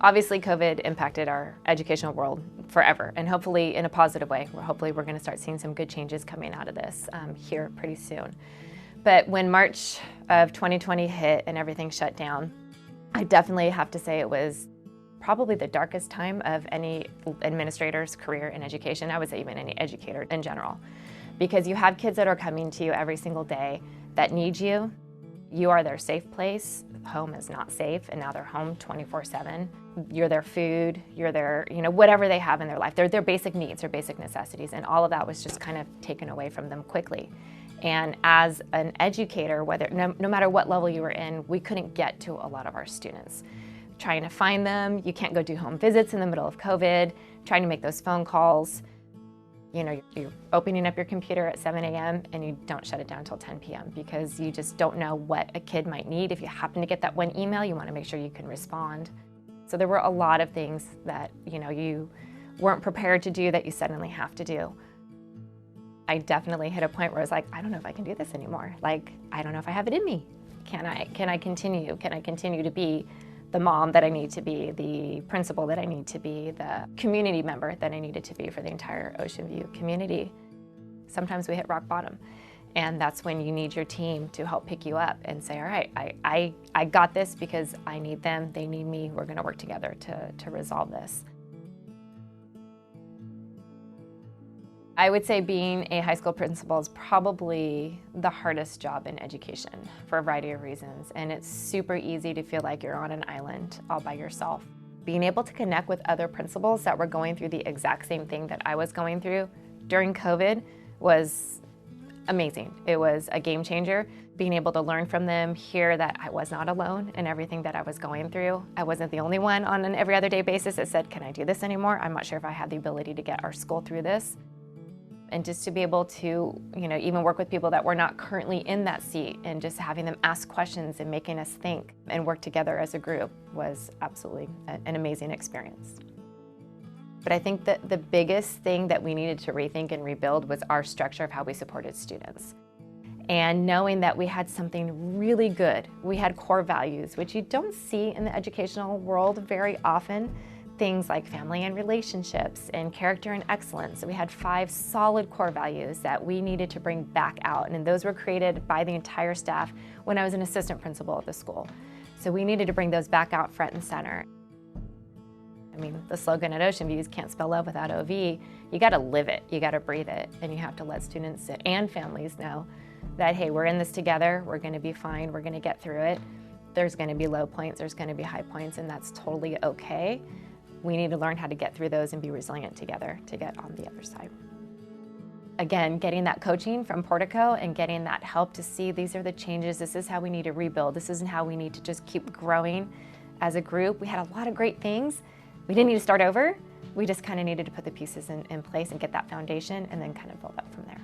Obviously, COVID impacted our educational world forever, and hopefully in a positive way. Hopefully we're going to start seeing some good changes coming out of this here pretty soon. But when March of 2020 hit and everything shut down, I definitely have to say it was probably the darkest time of any administrator's career in education. I would say even any educator in general, because you have kids that are coming to you every single day that need you. You are their safe place. Home is not safe, and now they're home 24/7. You're their food, you're their, whatever they have in their life. They're their basic needs, their basic necessities, and all of that was just kind of taken away from them quickly. And as an educator, no matter what level you were in, we couldn't get to a lot of our students. Trying to find them, you can't go do home visits in the middle of COVID, trying to make those phone calls. You're opening up your computer at 7 a.m. and you don't shut it down until 10 p.m. because you just don't know what a kid might need. If you happen to get that one email, you want to make sure you can respond. So there were a lot of things that, you weren't prepared to do that you suddenly have to do. I definitely hit a point where I was like, I don't know if I can do this anymore. Like, I don't know if I have it in me. Can I continue? Can I continue to be the mom that I need to be, the principal that I need to be, the community member that I needed to be for the entire Ocean View community? Sometimes we hit rock bottom, and that's when you need your team to help pick you up and say, all right, I got this because I need them, they need me, we're gonna work together to resolve this. I would say being a high school principal is probably the hardest job in education for a variety of reasons, and it's super easy to feel like you're on an island all by yourself. Being able to connect with other principals that were going through the exact same thing that I was going through during COVID was amazing. It was a game changer. Being able to learn from them, hear that I was not alone in everything that I was going through. I wasn't the only one on an every other day basis that said, can I do this anymore? I'm not sure if I have the ability to get our school through this. And just to be able to, even work with people that were not currently in that seat and just having them ask questions and making us think and work together as a group was absolutely an amazing experience. But I think that the biggest thing that we needed to rethink and rebuild was our structure of how we supported students. And knowing that we had something really good. We had core values, which you don't see in the educational world very often. Things like family and relationships and character and excellence. So we had 5 solid core values that we needed to bring back out, and those were created by the entire staff when I was an assistant principal at the school. So we needed to bring those back out front and center. I mean, the slogan at Ocean View is can't spell love without OV. You gotta live it, you gotta breathe it, and you have to let students and families know that, hey, we're in this together, we're gonna be fine, we're gonna get through it. There's gonna be low points, there's gonna be high points, and that's totally okay. We need to learn how to get through those and be resilient together to get on the other side. Again, getting that coaching from Portico and getting that help to see these are the changes, this is how we need to rebuild, this isn't how we need to just keep growing as a group. We had a lot of great things. We didn't need to start over. We just kind of needed to put the pieces in place and get that foundation and then kind of build up from there.